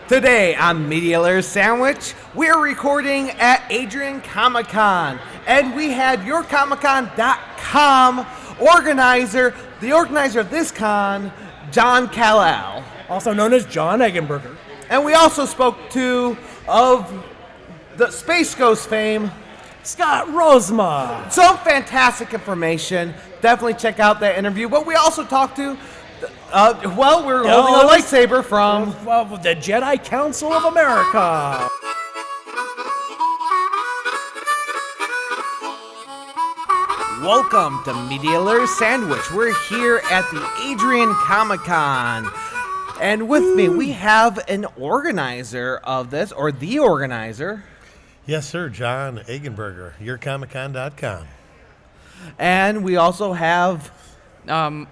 Today on Media Layer Sandwich, we're recording at Adrian Comic-Con, and we had YourComicCon.com organizer, the organizer of this con, John Kal-El. Also known as John Eggenberger. And we also spoke to, of the Space Ghost fame, Scott Rosma. some fantastic information. Definitely check out that interview. But we also talked to, we're holding a lightsaber from the Jedi Council of America. Welcome to Media Layer Sandwich. We're here at the Adrian Comic-Con. And with me, we have an organizer of this, or the organizer. Yes, sir. John Eggenberger, YourComicCon.com. And we also have Third Hand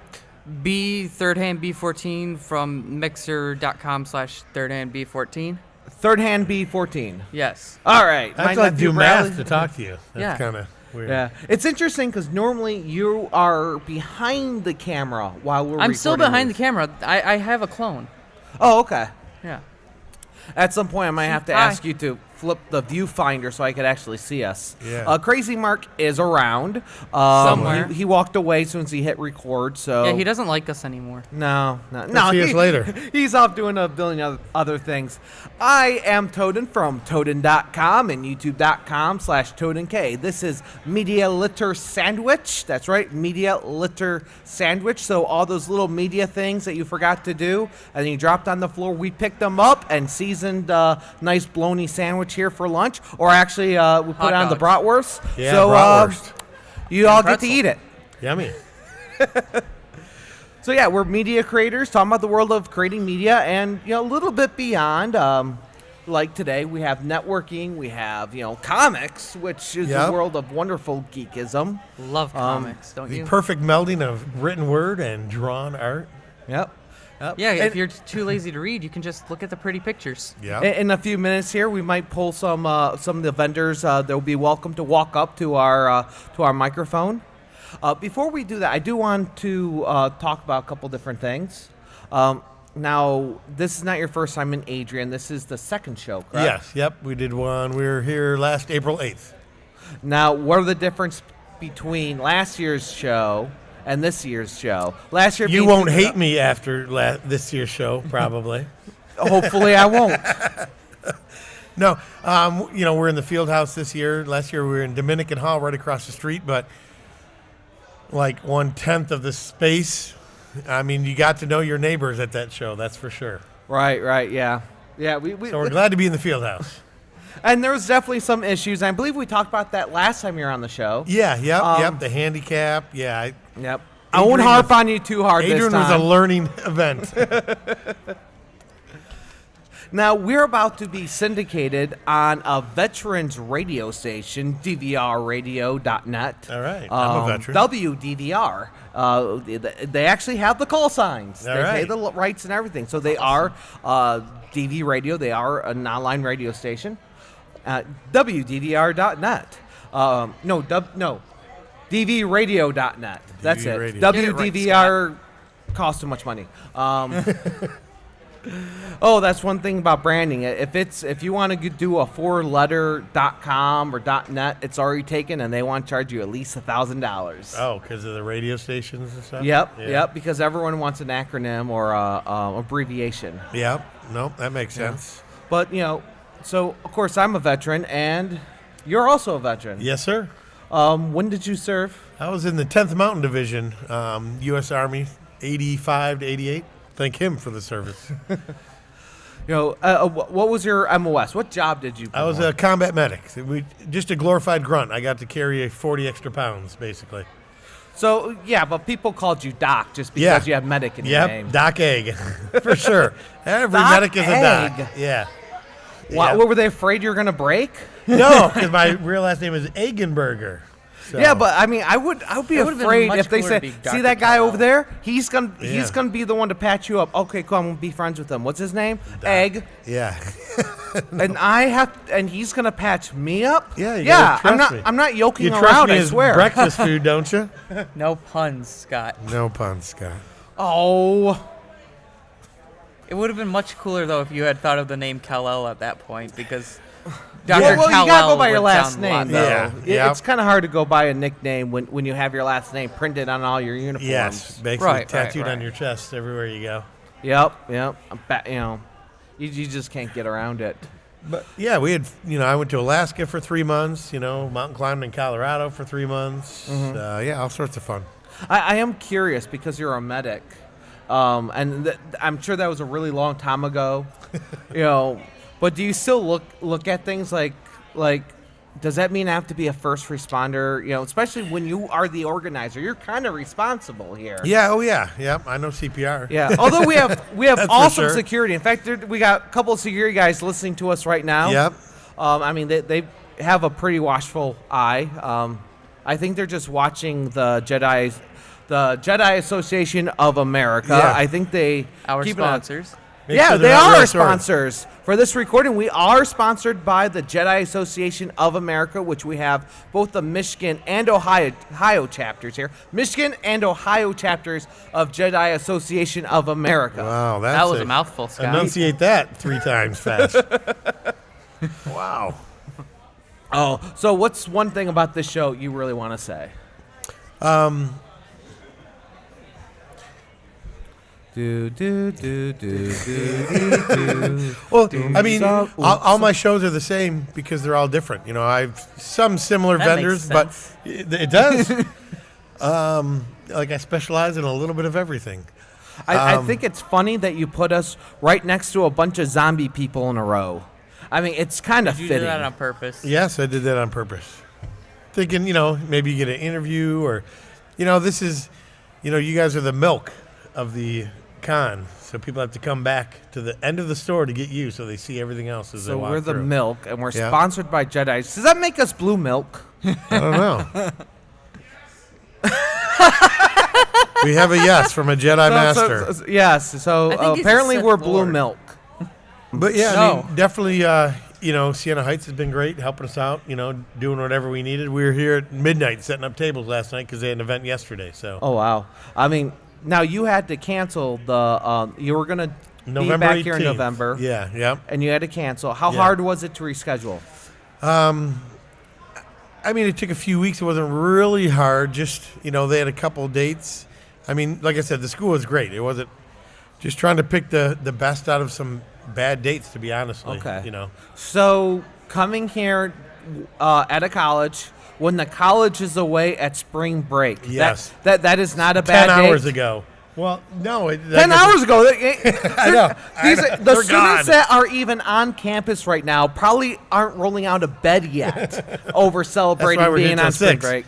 B14 from mixer.com/thirdhandb14. Third Hand B14. Yes. All right. I have to do math to talk to you. That's Yeah. kind of weird. Yeah. It's interesting because normally you are behind the camera while we're I'm still recording behind this. the camera. I have a clone. Oh, okay. Yeah. At some point, I might have to Hi. ask you to flip the viewfinder so I could actually see us. Yeah. Crazy Mark is around. Somewhere. He walked away as soon as he hit record. So Yeah, he doesn't like us anymore. No. See us later. He's off doing a billion other things. I am Toaden from Toaden.com and YouTube.com/ToadenK. This is Media Litter Sandwich. That's right, Media Litter Sandwich. So all those little media things that you forgot to do and you dropped on the floor, we picked them up and seasoned a nice bologna sandwich here for lunch. Or actually, we put Hot on the dogs. bratwurst. Yeah, so bratwurst. you all get to pretzel. eat it. Yummy. So yeah, we're media creators talking about the world of creating media and, a little bit beyond. Like today, we have networking, we have, comics, which is Yep. a world of wonderful geekism. Love comics, don't The you? perfect melding of written word and drawn art. Yep. Yeah, And if you're too lazy to read, you can just look at the pretty pictures. Yeah. in a few minutes here, we might pull some of the vendors. They'll be welcome to walk up to our microphone. Before we do that, I do want to talk about a couple different things. Now, this is not your first time in Adrian. This is the second show, correct? Yes. Yep. We did one. We were here last April 8th. Now, what are the difference between last year's show and this year's show? Last year, You being- won't hate me after this year's show, probably. Hopefully, I won't. No. We're in the field house this year. Last year we were in Dominican Hall right across the street, but like 1/10 of the space. I mean, you got to know your neighbors at that show, that's for sure. Right, yeah. Yeah, So we're glad to be in the field house. and there was definitely some issues. I believe we talked about that last time you were on the show. Yeah, yep. The handicap. Yeah. Yep. I won't Adrian harp was- on you too hard Adrian this time. was a learning event. Now, we're about to be syndicated on a veterans radio station, dvrradio.net. All right, I'm a veteran. WDVR. They actually have the call signs. All They pay right. the rights and everything. So they are DV Radio. They are an online radio station. WDVR.net. DVradio.net. That's DV it. Radio. Get it right, WDVR costs too much money. Oh, that's one thing about branding. If you want to do a 4-letter.com or .net, it's already taken, and they want to charge you at least $1,000. Oh, because of the radio stations and stuff? Yep, Yeah. yep. Because everyone wants an acronym or a abbreviation. Yep. No, that makes sense. But so of course I'm a veteran, and you're also a veteran. Yes, sir. When did you serve? I was in the 10th Mountain Division, U.S. Army, 85 to 88. Thank him for the service. What was your MOS? What job did you? I was a combat medic. Just a glorified grunt. I got to carry 40 extra pounds, basically. So yeah, but people called you Doc just because you have medic in your name. Yep, Doc Egg, for sure. Every Doc medic is a Egg. doc. Yeah. What were they afraid you were gonna break? No, because my real last name is Eggenberger. So. Yeah, but I mean, I would be It would've been afraid much if they cooler to said, be "See Dr. that guy Kal-El." over there? He's gonna Yeah. be the one to patch you up." Okay, cool. I'm gonna be friends with him. What's his name? Doc. Egg. Yeah. And he's gonna patch me up. Yeah, you yeah. gotta I'm trust not. me. I'm not yoking You trust around. me I as swear. breakfast food, don't you? No puns, Scott. No pun, Scott. Oh. It would have been much cooler though if you had thought of the name Kal-El at that point, because Dr. Well, Kal-El you gotta go by your would last sound a lot name. better. Though. Yeah. It's kind of hard to go by a nickname when you have your last name printed on all your uniforms. Yes, basically Right, tattooed right. on your chest everywhere you go. Yep. You just can't get around it. But yeah, we had, I went to Alaska for 3 months, mountain climbing in Colorado for 3 months. Yeah, all sorts of fun. I am curious because you're a medic, and I'm sure that was a really long time ago, But do you still look at things like does that mean I have to be a first responder? Especially when you are the organizer, you're kind of responsible here. Yeah. Oh yeah. Yeah. I know CPR. Yeah. Although we have That's for awesome sure. security. In fact, we got a couple of security guys listening to us right now. Yep. They have a pretty watchful eye. I think they're just watching the Jedi Association of America. Yeah. I think they Our keep an eye- sponsors. Make Yeah, sure they they're not are our red swords. sponsors. For this recording, we are sponsored by the Jedi Association of America, which we have both the Michigan and Ohio chapters here. Michigan and Ohio chapters of Jedi Association of America. Wow, that's That was a mouthful, Scott. Enunciate that 3 times fast. Wow. Oh, so what's one thing about this show you really want to say? Well, I mean, all my shows are the same because they're all different. I've some similar That vendors, makes but sense. it does. Like I specialize in a little bit of everything. I think it's funny that you put us right next to a bunch of zombie people in a row. I mean, it's kind of Did you fitting. do that on purpose? Yes, I did that on purpose. Thinking, maybe you get an interview or, this is, you guys are the milk of the con. So people have to come back to the end of the store to get you so they see everything else as they So walk we're the through. milk, and we're Yeah. sponsored by Jedi. Does that make us blue milk? I don't know. We have a yes from a Jedi master. Yes. So I think he's a apparently Sith we're blue Lord. milk. But yeah, I No. mean, definitely, Sienna Heights has been great, helping us out, doing whatever we needed. We were here at midnight setting up tables last night because they had an event yesterday. So Oh wow. I mean, now you had to cancel the. You were gonna be November back 18th. here in November. Yeah, yep. And you had to cancel. How Yeah. hard was it to reschedule? I mean, it took a few weeks. It wasn't really hard. Just, they had a couple of dates. I mean, like I said, the school was great. It wasn't just trying to pick the best out of some bad dates, to be honest. Okay. So coming here at a college when the college is away at spring break. Yes. That is not a bad 10 hours date. ago. Well, no. 10 hours ago. I know. The They're students gone. that are even on campus right now probably aren't rolling out of bed yet over celebrating we're here being till on spring 6. break.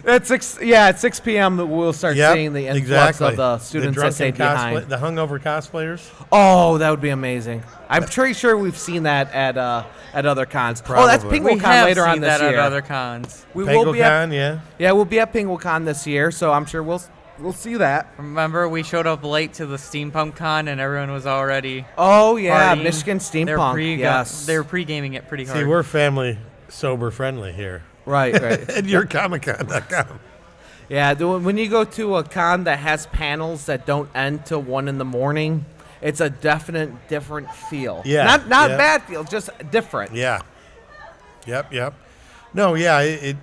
At 6 p.m. we'll start Yep, seeing the influx exactly. of the students that drunken stayed behind. the hungover cosplayers. Oh, that would be amazing. I'm pretty sure we've seen that at other cons. Oh, that's Probably. We PinguinCon have later seen on this that year. at other cons. We will be at, PinguinCon, yeah, we'll be at PinguinCon this year, so I'm sure we'll see that. Remember, we showed up late to the Steampunk Con, and everyone was already Oh yeah, partying. Michigan Steampunk. Yes, They were pre-gaming it pretty hard. See, we're family sober friendly here. right. And you're ComicCon.com. Yeah, when you go to a con that has panels that don't end till 1 a.m, it's a definite different feel. Yeah, Not yeah. bad feel, just different. Yeah. Yep. No, yeah, it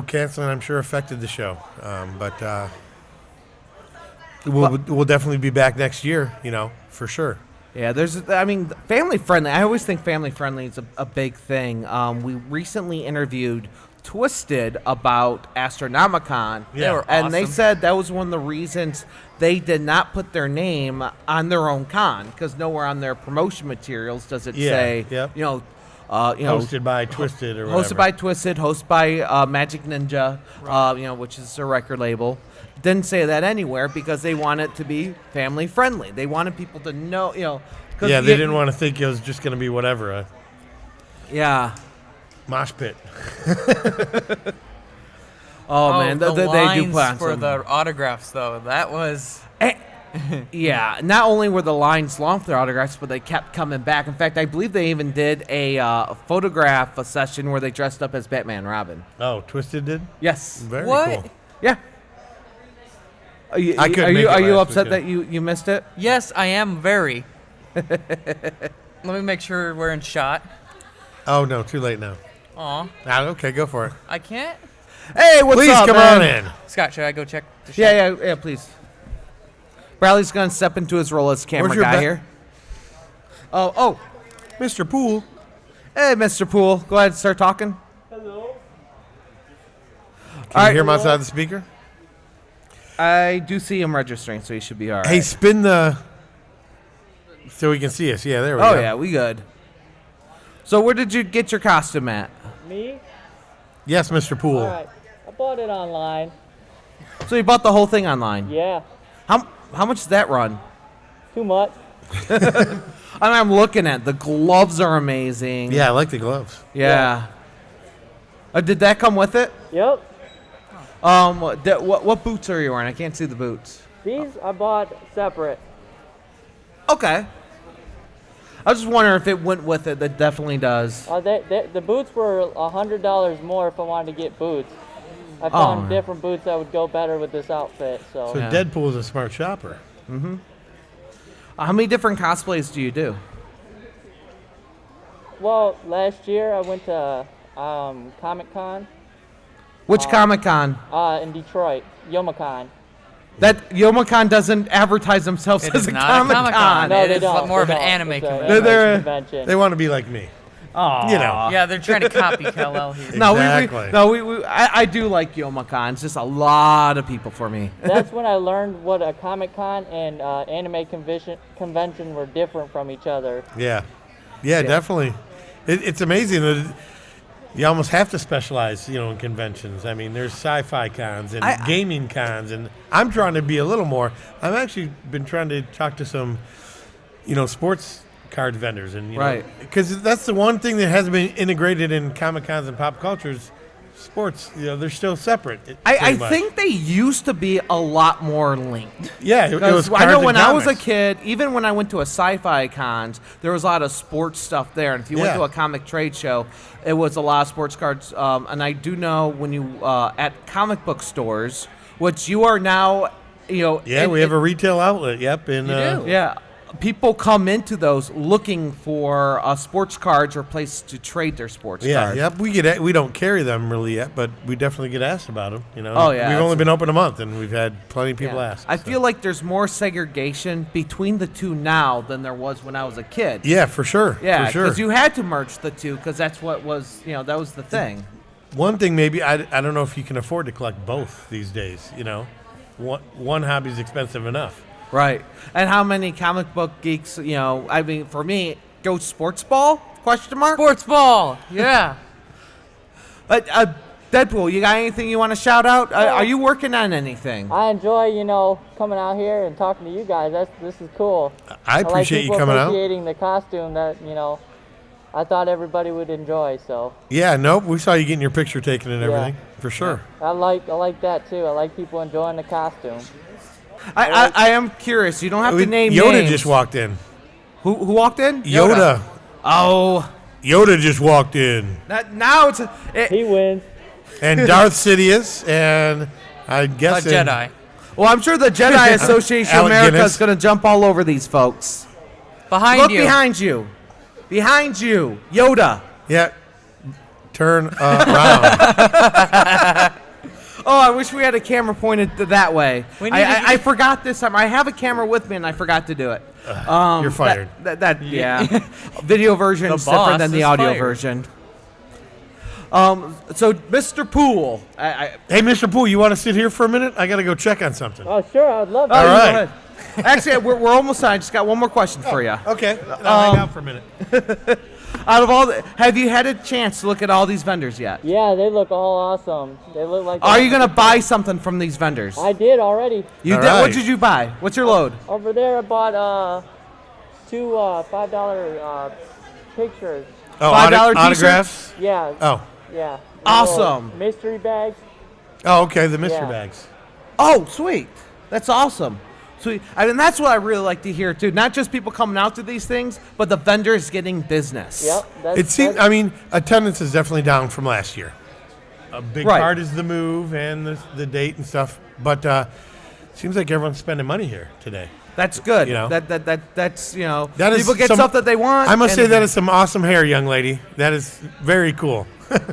canceling I'm sure affected the show. But we'll definitely be back next year, for sure. Yeah, family friendly. I always think family friendly is a big thing. We recently interviewed Twisted about Astronomicon. Yeah. They were and they awesome. said that was one of the reasons they did not put their name on their own con, because nowhere on their promotion materials does it Yeah, say, yep. hosted Hosted by Twisted or whatever. Hosted by Twisted, hosted by Magic Ninja, which is a record label. Didn't say that anywhere because they want it to be family friendly. They wanted people to know, 'cause Yeah, they didn't want to think it was just going to be whatever, a Yeah. mosh pit. Oh, man, the they do lines plan for some. the autographs, though. That was Yeah, not only were the lines long for their autographs, but they kept coming back. In fact, I believe they even did a photograph session where they dressed up as Batman and Robin. Oh, Twisted did? Yes. Very What? cool. Yeah. Are you, I couldn't are make you, it are you last upset weekend. that you missed it? Yes, I am very. Let me make sure we're in shot. Oh, no, too late now. Aw, Okay, go for it. I can't. Hey, what's Please up, come man? on in. Scott, should I go check the shot? Yeah, please. Bradley's gonna step into his role as camera Where's your guy here. Oh, Mr. Poole. hey, Mr. Poole, go ahead and start talking. Can you hear him outside the speaker? I do see him registering, so he should be all right. Hey, spin the... So he can see us. Yeah, there we go. Oh yeah, we good. So where did you get your costume at? Me? Yes, Mr. Poole. All right. I bought it online. So you bought the whole thing online. Yeah. How much does that run? Too much. I'm looking at the gloves are amazing. Yeah, I like the gloves. Yeah. Did that come with it? Yep. What boots are you wearing? I can't see the boots. These I bought separate. Okay. I was just wondering if it went with it. That definitely does. The boots were $100 more if I wanted to get boots. I found different boots that would go better with this outfit. So, So Deadpool is a smart shopper. How many different cosplays do you do? well, last year I went to Comic Con Which Comic Con? in Detroit, Yomicon. That Yomicon doesn't advertise themselves It as is a not a Comic Comic-Con. Con. No, It they is don't. more of They an don't. anime It's a convention. They're- convention. They want to be like me. Aw. You know. Yeah, they're trying to copy Kal-El here. No, Exactly. I do like Yomicon. It's just a lot of people for me. That's when I learned what a Comic Con and anime convention were different from each other. Yeah. Yeah, definitely. It's amazing that you almost have to specialize, in conventions. I mean, there's sci-fi cons and gaming cons, and I'm trying to be a little more. I've actually been trying to talk to some, sports card vendors, and Right. because that's the one thing that hasn't been integrated in Comic Cons and pop cultures. Sports, they're still separate. I pretty much. think they used to be a lot more linked. Yeah, it was. I know cards when and I was a comics. kid, even when I went to a sci-fi cons, there was a lot of sports stuff there. And if you went Yeah. to a comic trade show, it was a lot of sports cards. And I do know when you at comic book stores, which you are now, Yeah, we have a retail outlet. Yep, and do? yeah. People come into those looking for sports cards or place to trade their sports Yeah, cards. yep. We don't carry them really yet, but we definitely get asked about them. Oh, yeah, We've only been open a month, and we've had plenty of people Yeah. ask. I so. feel like there's more segregation between the two now than there was when I was a kid. Yeah, for sure. Yeah, for sure. because you had to merge the two because that's what was, that was the thing. One thing maybe I don't know if you can afford to collect both these days. One hobby's expensive enough. Right. And how many comic book geeks, I mean, for me, go sports ball? Question mark? Sports ball. Yeah. Deadpool, you got anything you want to shout out? Are you working on anything? I enjoy, coming out here and talking to you guys. This is cool. I appreciate you like coming out. appreciating the costume that, I thought everybody would enjoy. So Yeah, nope. We saw you getting your picture taken and Yeah. everything for sure. I like that too. I like people enjoying the costume. I am curious. You don't have to name Yoda names. just walked in. Who walked in? Yoda. Oh. Yoda just walked in, Now it's... He wins. and Darth Sidious, and I guess A Jedi. well, I'm sure the Jedi Association of Alec America Guinness. is going to jump all over these folks. Behind Look you. behind you. Behind you. Yoda. Yeah, turn around. Oh, I wish we had a camera pointed that way. We need to I forgot this time. I have a camera with me, and I forgot to do it. You're fired. Yeah. Video version The is different boss than the is audio fired. version. So, Mr. Poole. Hey, Mr. Poole, you want to sit here for a minute? I got to go check on something. Oh, sure. I'd love to. All you right. go ahead. Actually, we're almost done. I just got one more question for you. Okay, I'll hang out for a minute. Out of all, have you had a chance to look at all these vendors yet? Yeah, they look all awesome. They look like. Are you gonna buy something from these vendors? I did already. You All did. What right. did you buy? What's your load? Over there, I bought two $5 pictures. Oh, $5 t-shirts? autographs? Yeah. Oh. Yeah. Awesome. Little mystery bags. Oh, okay, the mystery Yeah. bags. Oh, sweet. That's awesome. Sweet. I mean, that's what I really like to hear too. Not just people coming out to these things, but the vendors getting business. Yep. That's, It seems. that's- I mean, attendance is definitely down from last year. A big Right. part is the move and the date and stuff. But Seems like everyone's spending money here today. That's good. You know? That's That is people get some- stuff that they want. I must say and- that is some awesome hair, young lady. That is very cool. Live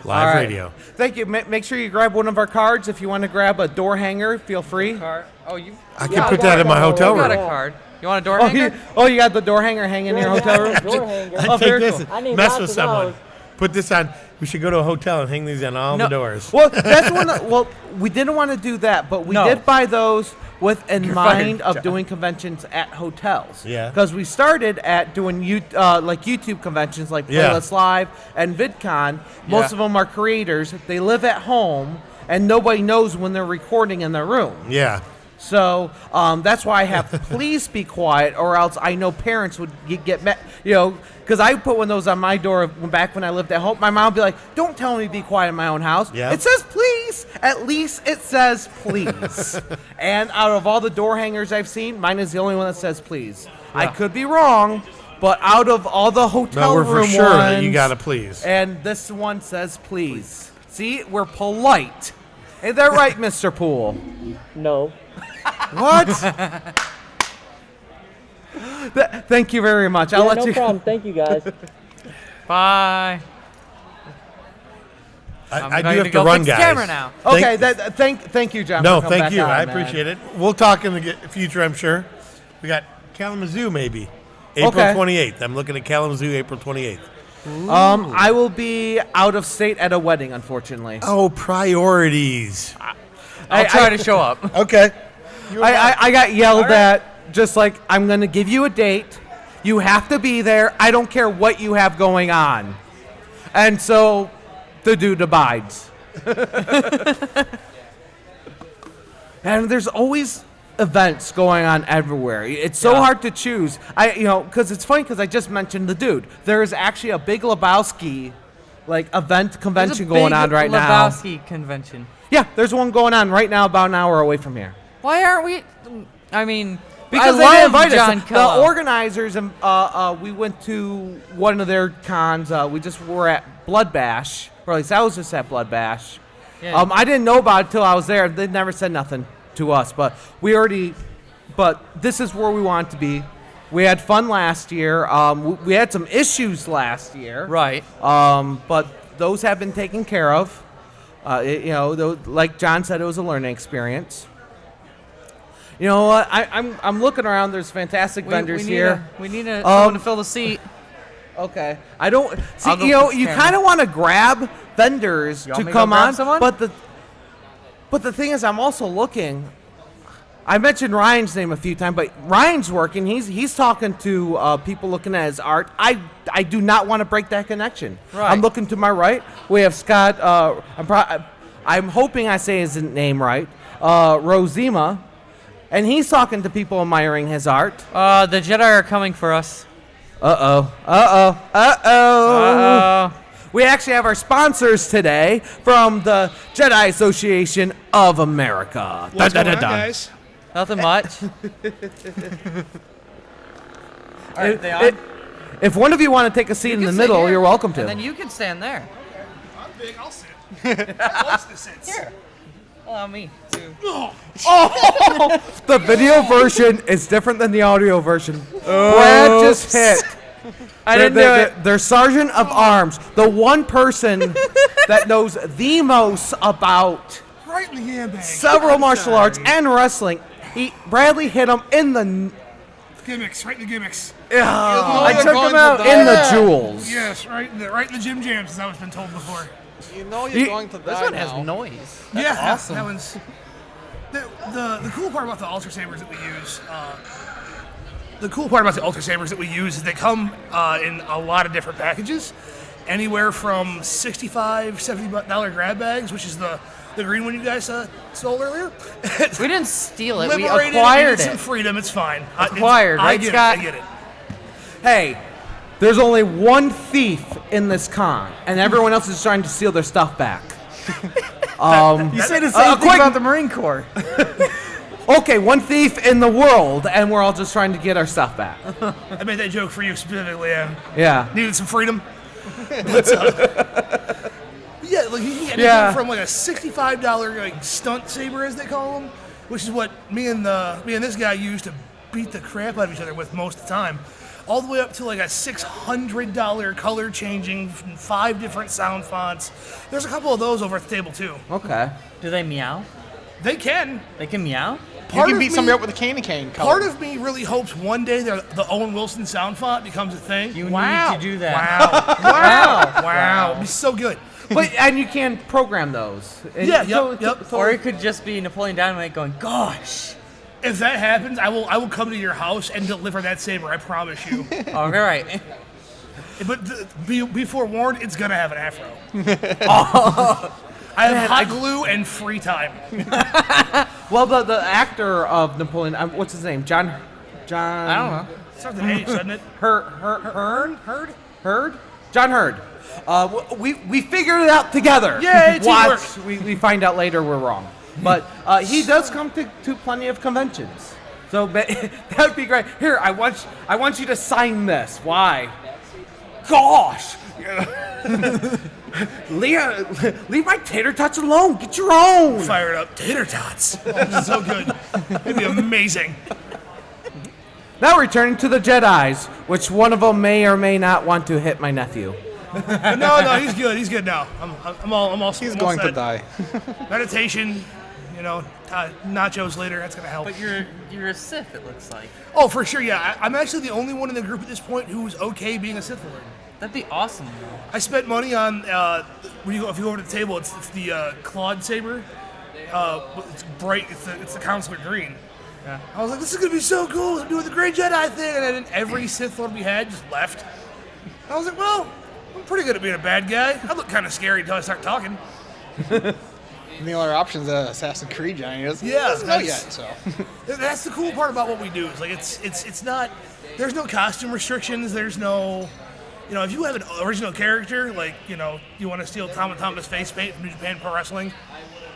All right. radio. Thank you. Make sure you grab one of our cards. If you want to grab a door hanger, feel free. Oh, you I can Yeah, put I that got in my that hotel already. got a room. card. You want a door Oh, hanger? you got the door hanger hanging in your Yeah, hotel room? door hanger. I Oh, take very this cool. and I need mess lots with of someone. those. Put this on. We should go to a hotel and hang these on all No. the doors. Well, that's one. Well, we didn't want to do that, but we No. did buy those with in You're mind fired, of John. doing conventions at hotels. Yeah. Because we started at doing like YouTube conventions like Yeah. Playlist Live and VidCon. Most Yeah. of them are creators. They live at home, and nobody knows when they're recording in their room. Yeah. So that's why I have please be quiet, or else I know parents would get mad. Because I put one of those on my door back when I lived at home. My mom would be like, "Don't tell me to be quiet in my own house. Yeah. It says please. At least it says please." And out of all the door hangers I've seen, mine is the only one that says please. I could be wrong, but out of all the hotel No, we're room for sure that ones, you gotta please. and this one says please. See, we're polite. Ain't that right, Mr. Poole? No. What? Thank you very much. I'll Yeah, let no you. problem. Thank you, guys. Bye. I I'm do going have to to go run, fix guys. the camera now. Okay, Thank- thank you, John. No, for coming thank back you. on, I man. appreciate it. We'll talk in the future, I'm sure. We got Kalamazoo, maybe. April Okay. 28th. I'm looking at Kalamazoo, April 28th. I will be out of state at a wedding, unfortunately. Oh, priorities. I'll try to show up. Okay. I got yelled at, just like, I'm going to give you a date. You have to be there. I don't care what you have going on. And so the dude abides. And there's always events going on everywhere. It's so hard to choose. Because it's funny because I just mentioned the dude. There is actually a Big Lebowski convention going on right now. Lebowski convention. Yeah, there's one going on right now about an hour away from here. Why aren't we? I mean, Because I they love didn't invite John us. The Kello. organizers and we went to one of their cons. We just were at Blood Bash, or at least I was just at Blood Bash. Yeah. I didn't know about it till I was there. They never said nothing to us, but this is where we want to be. We had fun last year. We had some issues last year, Right. but those have been taken care of. Like John said, it was a learning experience. You know what? I'm looking around. There's fantastic vendors here. We need someone to fill the seat. Okay. I don't see. I'll go You fix you camera. kind of want to grab vendors You want to me to go come grab on, someone? but the thing is, I'm also looking. I mentioned Ryan's name a few times, but Ryan's working. He's talking to people looking at his art. I do not want to break that connection. Right. I'm looking to my right. We have Scott. I'm hoping I say his name right. Rosima, and he's talking to people admiring his art. The Jedi are coming for us. Uh-oh. We actually have our sponsors today from the Jedi Association of America. What's Dun, going dun, on, dun. guys? Nothing much. If- they on? If one of you want to take a seat in You the can sit middle, here, you're welcome to. And then you can stand there. I'm big. I'll sit. Close to sits. Here. Allow me to. The video version is different than the audio version. Brad just hit. I didn't do it. Their sergeant of arms, the one person that knows the most about Right in the handbag. several martial arts and wrestling. Bradley hit him in the. Gimmicks. Right in the gimmicks. I took him out in the jewels. Yes, right in the gym jams, as I was been told before. You know you're You- going to die This one now. has noise. Yeah, awesome. that one's. The cool part about the Ultra Sabers that we use. The cool part about the Ultra Sabers that we use is they come in a lot of different packages, anywhere from $65, $70 grab bags, which is the green one you guys stole earlier. We didn't steal it. We Liberated, acquired needed some it. freedom. It's fine. Acquired, I right, get Scott? It, I get it. Hey, there's only one thief in this con, and everyone else is trying to steal their stuff back. You say the same thing quick- about the Marine Corps. Okay, one thief in the world, and we're all just trying to get our stuff back. I made that joke for you specifically. Yeah. Needed some freedom. Yeah, like you can get anything from like a $65 like stunt saber, as they call them, which is what me and this guy used to beat the crap out of each other with most of the time, all the way up to like a $600 color changing, 5 different sound fonts. There's a couple of those over at the table too. Okay. Do they meow? They can. They can meow? You can beat somebody up with a candy cane color. Part of me really hopes one day the Owen Wilson sound font becomes a thing. You need to do that. Wow. It'd be so good. But and you can program those. And Yeah, so- yep. so- Or it could just be Napoleon Dynamite going, gosh. If that happens, I will come to your house and deliver that saber. I promise you. All right. But be forewarned, it's gonna have an afro. I have hot glue and free time. Well, the actor of Napoleon, what's his name? John. I don't know. Starts with H, doesn't it? Hurd? John Hurd. We figured it out together. Yay, teamwork. Watch. We find out later we're wrong. But he does come to plenty of conventions. So that would be great. Here, I want you to sign this. Why? Gosh. Leah, leave my tater tots alone. Get your own. Fire it up. Tater tots. This is so good. It'd be amazing. Now returning to the Jedis, which one of them may or may not want to hit my nephew. No, he's good. He's good now. I'm all. He's I'm all going to set. die. Meditation, nachos later. That's gonna help. But you're a Sith, it looks like. Oh, for sure. Yeah, I'm actually the only one in the group at this point who's okay being a Sith Lord. That'd be awesome, though. I spent money on if you go over to the table, it's the Claude saber. It's bright. It's the Counselor Green. Yeah. I was like, this is gonna be so cool. I'm doing the Great Jedi thing, and then every Sith Lord we had just left. I was like, well, I'm pretty good at being a bad guy. I look kind of scary until I start talking. The only option is Assassin's Creed Johnny. He doesn't know yet. So That's the cool part about what we do. Is like it's not. There's no costume restrictions. There's no. If you have an original character, like, you want to steal Tom and Thomas face paint from New Japan Pro Wrestling.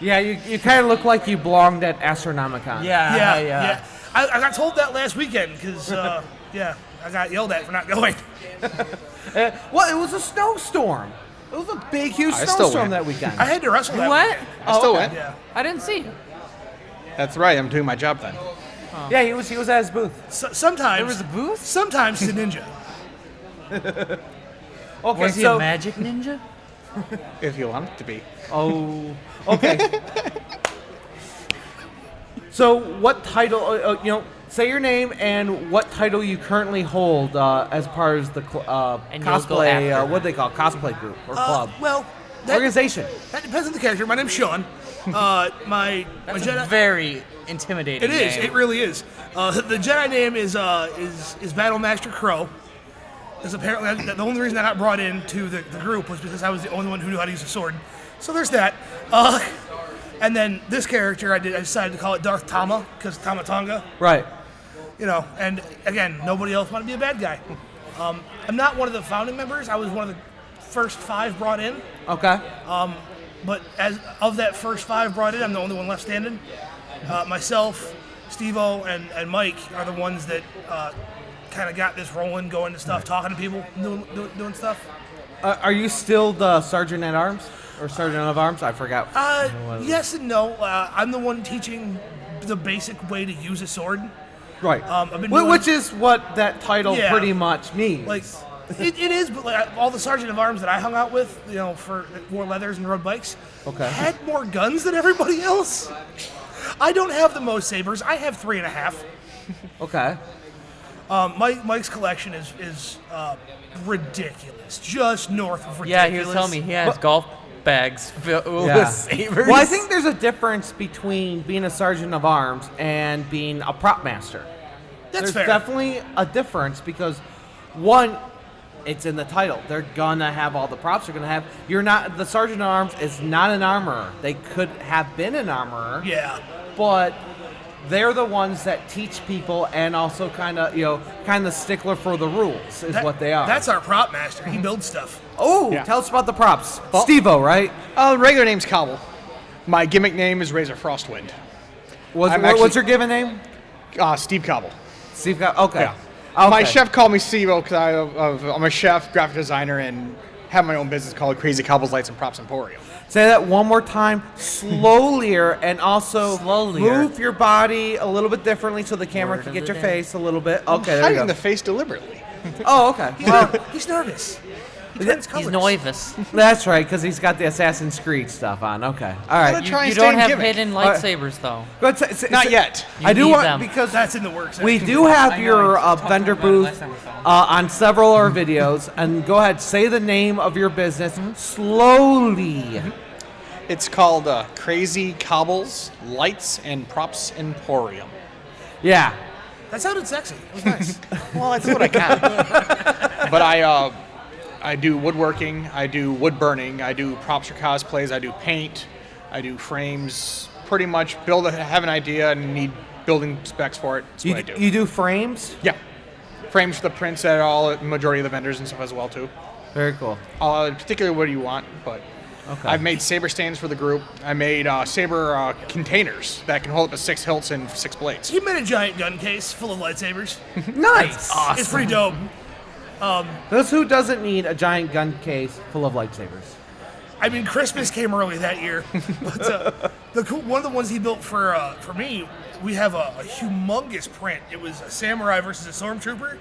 Yeah, you kind of look like you belonged at Astronomicon. Yeah. I got told that last weekend because, I got yelled at for not going. Well, it was a snowstorm. It was a big, huge I still snowstorm went. that weekend. I had to wrestle that What? weekend. I still went. Yeah. I didn't see. That's right. I'm doing my job then. Yeah, he was at his booth. Sometimes There was a booth? Sometimes he's a ninja. Okay, Was he so a magic ninja? If you want it to be. oh, okay. So, what title? Say your name and what title you currently hold as part of the And you'll go cosplay. after What do they call cosplay group or club Well, organization? that depends on the character. My name's Sean. My That's Jedi. a very intimidating It is. name. It really is. The Jedi name is Battle Master Crow. Because apparently the only reason I got brought into the group was because I was the only one who knew how to use a sword. So there's that. And then this character I decided to call it Darth Tama because Tama Tonga. Right. And again, nobody else wanted to be a bad guy. I'm not one of the founding members. I was one of the first 5 brought in. Okay. But as of that first 5 brought in, I'm the only one left standing. Myself, Steve-O, and Mike are the ones that kind of got this rolling, going to stuff, talking to people, doing stuff. Are you still the sergeant at arms or sergeant of arms? I forgot. Yes and no. I'm the one teaching the basic way to use a sword. Right. I've been doing- Which is what that title Yeah. pretty much means. Like, it is, but like all the sergeant of arms that I hung out with, for wore leathers and rode bikes, Okay. had more guns than everybody else. I don't have the most sabers. I have 3.5. Okay. Mike's collection is ridiculous, just north of ridiculous. Yeah, he was telling me he has golf bags filled Yeah. with sabers. Well, I think there's a difference between being a sergeant of arms and being a prop master. That's There's fair. definitely a difference because, one, it's in the title. They're gonna have all the props. They're gonna have. You're not the sergeant of arms is not an armorer. They could have been an armorer. Yeah. But they're the ones that teach people and also kind of stickler for the rules is what they are. That's our prop master. He builds stuff. Oh, Yeah. tell us about the props. Well- Steve-O, right? The regular name's Cobble. My gimmick name is Razor Frostwind. What's your given name? Steve Cobble. Steve. Okay. Yeah. Okay. My chef called me Steve-O because I'm a chef, graphic designer, and have my own business called Crazy Cobbles Lights and Props Emporium. Say that one more time, slowlier, and also Slowlier. move your body a little bit differently so the camera Word can of get the your day. face a little bit. Okay, there you Hiding go. the face deliberately. Oh, okay. Well, He's nervous. He's novice. that's right, because he's got the Assassin's Creed stuff on. Okay, all right. Gotta try You and don't stay in have gimmick. hidden lightsabers, though. Go ahead, Not yet. You I do need want them. because That's in the works. we do have your vendor booth on several of our videos, and go ahead, say the name of your business slowly. It's called Crazy Cobbles Lights and Props Emporium. Yeah. That sounded sexy. It was nice. Well, that's what I can. But I do woodworking, I do wood burning, I do props for cosplays, I do paint, I do frames. Pretty much have an idea and need building specs for it. That's what I do. You do frames? Yeah. Frames for the prints at all majority of the vendors and stuff as well too. Very cool. Particularly what do you want, but Okay. I've made saber stands for the group. I made saber containers that can hold up to 6 hilts and 6 blades. He made a giant gun case full of lightsabers. Nice. It's pretty dope. Those who doesn't need a giant gun case full of lightsabers. I mean, Christmas came early that year. But one of the ones he built for me, we have a humongous print. It was a samurai versus a stormtrooper,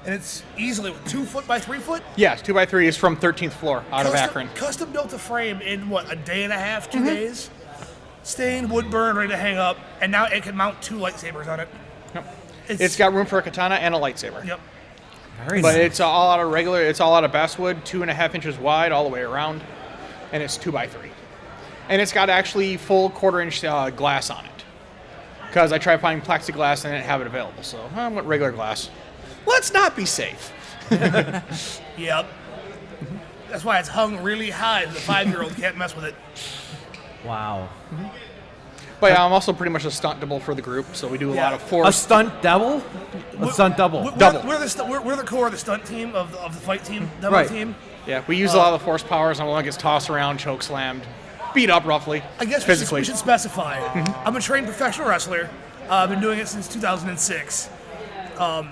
and it's easily 2 foot by 3 foot. Yes, 2x3 is from 13th floor out of Akron. Custom built a frame in a day and a half, 2 days. Stained, wood burn, ready to hang up, and now it can mount 2 lightsabers on it. Yep. It's got room for a katana and a lightsaber. Yep. Very But nice. it's all out of regular. It's all out of basswood, 2.5 inches wide all the way around, and it's 2x3. And it's got actually full 1/4 inch glass on it. Because I tried finding plexiglass and I didn't have it available, so I went regular glass. Let's not be safe. Yep. That's why it's hung really high. The 5-year-old can't mess with it. Wow. But yeah, I'm also pretty much a stunt double for the group, so we do a lot of A force. stunt double? A stunt double. Double. We're the core of the stunt team of the fight team, double Right. team. Yeah, we use a lot of the force powers, and one gets tossed around, choke slammed, beat up roughly. I guess physically. we should specify. I'm a trained professional wrestler. I've been doing it since 2006. I've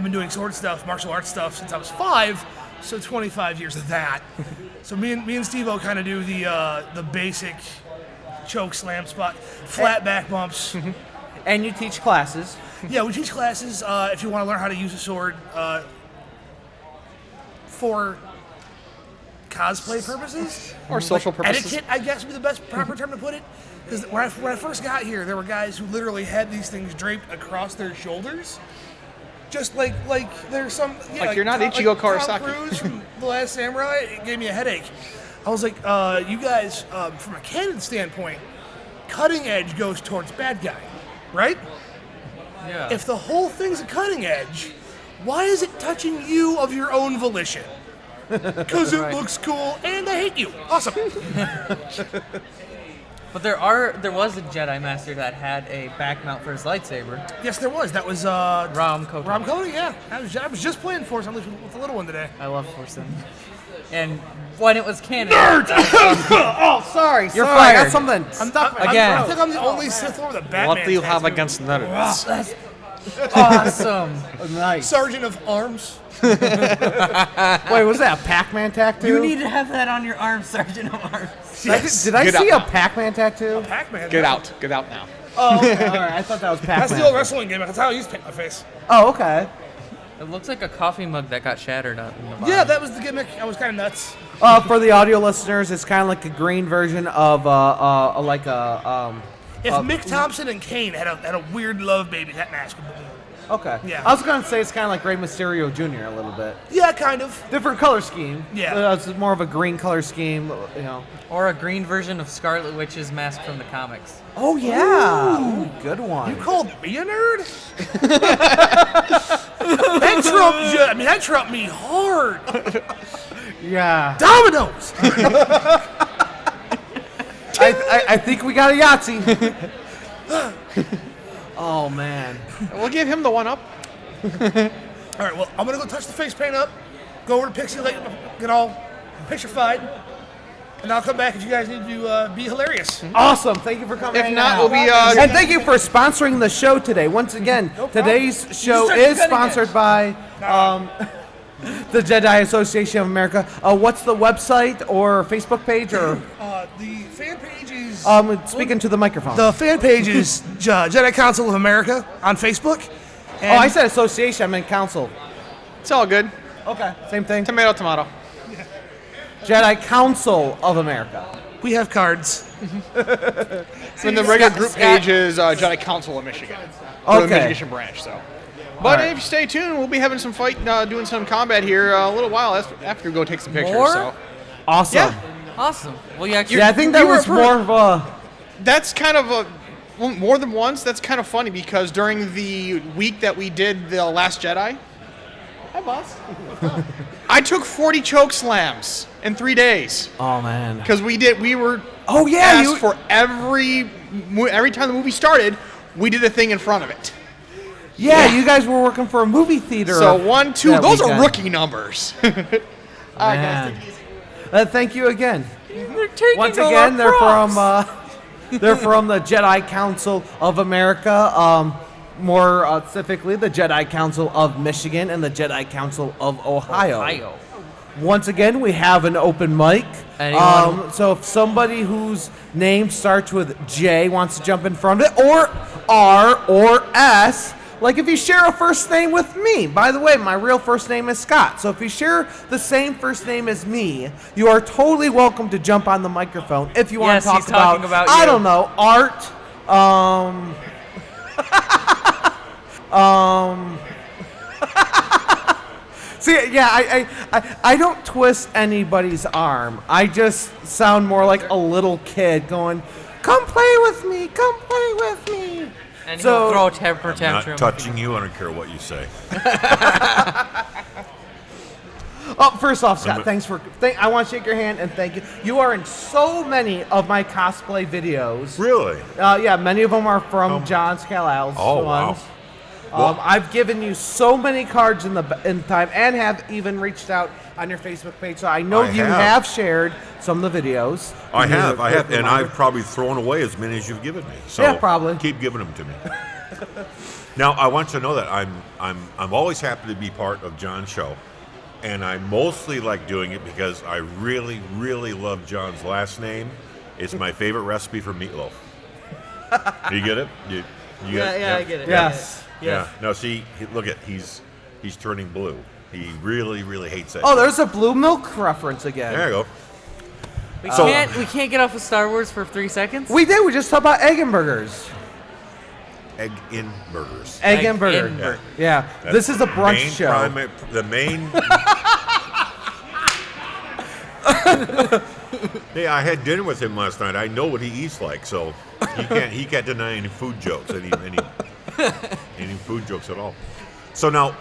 been doing sword stuff, martial arts stuff since I was 5, so 25 years of that. So me and Steve-O kind of do the basic choke slam spot, flat back bumps. And you teach classes. Yeah, we teach classes if you want to learn how to use a sword for cosplay purposes. Or social purposes. Etiquette, I guess, would be the best proper term to put it. Because when I first got here, there were guys who literally had these things draped across their shoulders. Just like there's some... Yeah, Like you're not Tom- Ichigo Tom Kurosaki. Cruise from The Last Samurai, it gave me a headache. I was like, you guys, from a canon standpoint, cutting edge goes towards bad guy, right? Yeah. If the whole thing's a cutting edge, why is it touching you of your own volition? Because it looks cool and I hate you. Awesome. But there was a Jedi Master that had a back mount for his lightsaber. Yes, there was. That was Ram Koto. Ram Cody, yeah. I was just playing Force Unleashed with the little one today. I love Force Unleashed. And when it was canon, Oh, sorry. You're I got fired. something stuck in my Again. I throat. think I'm the only Sith Lord with a Batman What do you have tattoo. against nerds? that's awesome. Nice. Sergeant of Arms. Wait, was that a Pac-Man tattoo? You need to have that on your arm, Sergeant of Arms. Yes. Did I Get see out. a Pac-Man tattoo? Pac-Man. Get out now. Oh, okay. All right. I thought that was Pac-Man. That's the old wrestling game. That's how I used to paint my face. Oh, okay. It looks like a coffee mug that got shattered up in the bottom. Yeah, that was the gimmick. I was kind of nuts. For the audio listeners, it's kind of like a green version of like a If Mick Thompson and Kane had a weird love baby, that mask would be. Okay. Yeah. I was gonna say it's kind of like Rey Mysterio Jr. a little bit. Yeah, kind of. Different color scheme. Yeah. It's more of a green color scheme. You know. Or a green version of Scarlet Witch's mask from the comics. Oh yeah. Ooh, good one. You called me a nerd? that trumped me hard. Yeah. Dominoes. I think we got a Yahtzee. Oh man. We'll give him the one up. All right, well, I'm gonna go touch the face paint up, go over to Pixie Lake, get all picture-fied, and I'll come back if you guys need to be hilarious. Awesome. Thank you for coming. If hang not, out. we'll be, and thank you for sponsoring the show today. Once again, today's show start is cutting sponsored by The Jedi Association of America. What's the website or Facebook page or? The fan page is. Speaking to the microphone. The fan page is Jedi Council of America on Facebook. Oh, I said association. I meant council. It's all good. Okay, same thing. Tomato, tomato. Jedi Council of America. We have cards. And the regular group page is Jedi Council of Michigan. For the Okay. Michigan branch, so. But Alright. if you stay tuned, we'll be having some fight, doing some combat here a little while after we go take some pictures. More? So Awesome. Yeah. Awesome. Well, yeah. Yeah, I think that you were was more of a. that's kind of more than once. That's kind of funny because during the week that we did the Last Jedi, hi boss, I took 40 choke slams in 3 days Oh man. because we were Oh yeah, asked for every time the movie started, we did a thing in front of it. Yeah, you guys were working for a movie theater. So 1, 2, that those are weekend. rookie numbers. Man. Thank you again. They're taking Once all again, our props. they're from the Jedi Council of America. More specifically, the Jedi Council of Michigan and the Jedi Council of Ohio. Once again, we have an open mic. Anyone? So if somebody whose name starts with J wants to jump in front of it, or R or S, like if you share a first name with me. By the way, my real first name is Scott. So if you share the same first name as me, you are totally welcome to jump on the microphone if you want Yes, to talk he's talking about I you. don't know, art, See, yeah, I don't twist anybody's arm. I just sound more like a little kid going, "Come play with me, come play with me." And So- he'll throw a temper Not tantrum. touching you. I don't care what you say. Oh, first off, Scott, I want to shake your hand and thank you. You are in so many of my cosplay videos. Really? Yeah, many of them are from John Scala's Oh, wow. ones. Well- I've given you so many cards in time, and have even reached out on your Facebook page. So I know I you have. have shared some of the videos. I have, and Reminder. I've probably thrown away as many as you've given me. So Yeah, probably. keep giving them to me. Now, I want you to know that I'm always happy to be part of John's show, and I mostly like doing it because I really, really love John's last name. It's my favorite recipe for meatloaf. You get it? You get it? Yeah, I get it. Yes. Yeah. No, see, look at he's turning blue. He really, really hates that. Oh, there's a blue milk reference again. There you go. We can't get off of Star Wars for 3 seconds. We did. We just talked about egg and burgers. Egg in burgers. Egg and burger. in burger. Yeah. This is a brunch show. The main. Hey, I had dinner with him last night. I know what he eats like, so he can't deny any food jokes, any food jokes at all. So now,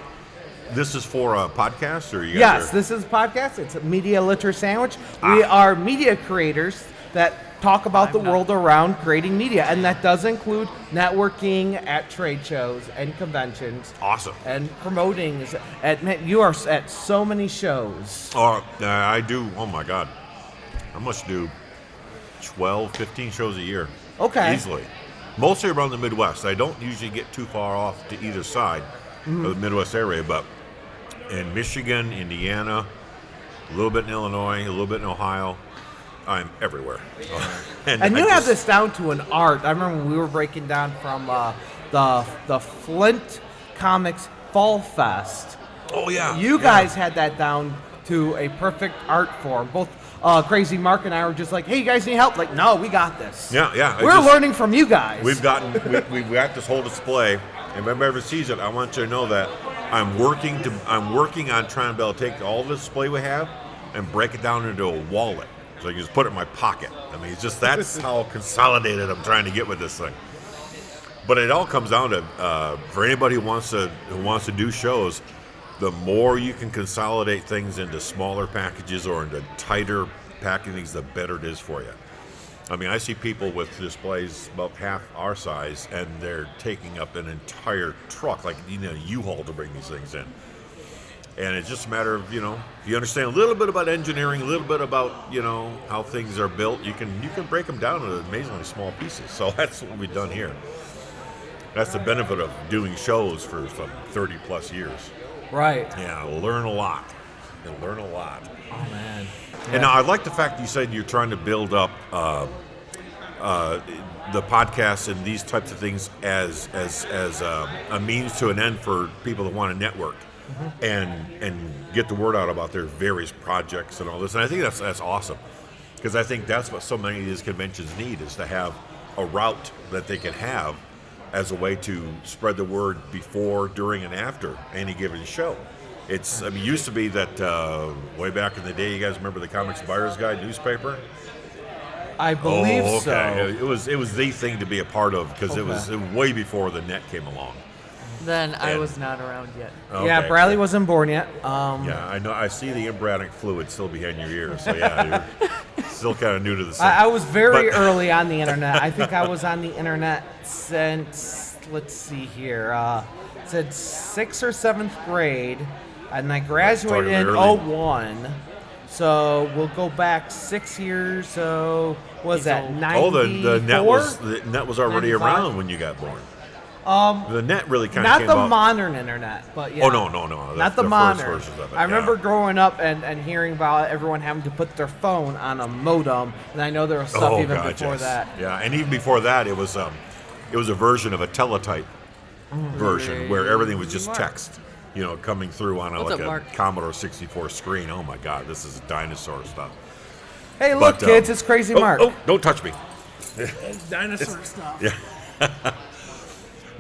this is for a podcast, or you guys Yes, are- this is a podcast. It's a Media Litter Sandwich. We are media creators that talk about the world around creating media, and that does include networking at trade shows and conventions awesome. and promoting. Man, you are at so many shows. I do. Oh my God, I must do 12, 15 shows a year. Okay. Easily. Mostly around the Midwest. I don't usually get too far off to either side of the Midwest area, but in Michigan, Indiana, a little bit in Illinois, a little bit in Ohio, I'm everywhere. And I you have just- this down to an art. I remember when we were breaking down from the Flint Comics Fall Fest. Oh yeah. You yeah. guys had that down to a perfect art form. Both Crazy Mark and I were just like, "Hey, you guys need help?" Like, "No, we got this." Yeah, yeah. We're learning from you guys. We've got this whole display, and if anybody ever sees it, I want you to know that I'm working on trying to be able to take all the display we have and break it down into a wallet, so I can just put it in my pocket. I mean, it's just that's how consolidated I'm trying to get with this thing. But it all comes down to for anybody who wants to do shows, the more you can consolidate things into smaller packages or into tighter packagings, the better it is for you. I mean, I see people with displays about half our size, and they're taking up an entire truck, like U-Haul to bring these things in. And it's just a matter of, if you understand a little bit about engineering, a little bit about, how things are built, you can break them down into amazingly small pieces. So that's what we've done here. That's the benefit of doing shows for some 30 plus years. Right. Yeah, learn a lot. You'll learn a lot. Oh man. And now I like the fact you said you're trying to build up the podcasts and these types of things as a means to an end for people that want to network and get the word out about their various projects and all this. And I think that's awesome, because I think that's what so many of these conventions need, is to have a route that they can have as a way to spread the word before, during, and after any given show. It used to be that way back in the day, you guys remember the Comics Buyer's Guide newspaper? I believe okay. so. It was the thing to be a part of, because it was way before the net came along. Then I was not around yet. Okay. Yeah, Bradley wasn't born yet. Yeah, I know. I see the embryonic fluid still behind your ears. So yeah, you're still kind of new to the scene. I was very early on the internet. I think I was on the internet since, let's see here, said 6th or 7th grade, and I graduated in early. 01. So we'll go back 6 years. So was that 94? Oh, the net was already 95? around when you got born. The net really kind of Not came the out. modern internet, but yeah. Oh no. Not the first modern. versions of it. I remember growing up and hearing about everyone having to put their phone on a modem, and I know there was stuff even before that. Yeah, and even before that, it was a version of a teletype version where everything was just text, coming through on What's up, a Mark? Commodore 64 screen. Oh my God, this is dinosaur stuff. Hey, look, But, kids, it's Crazy Mark. Oh, don't touch me. It's dinosaur stuff. Yeah.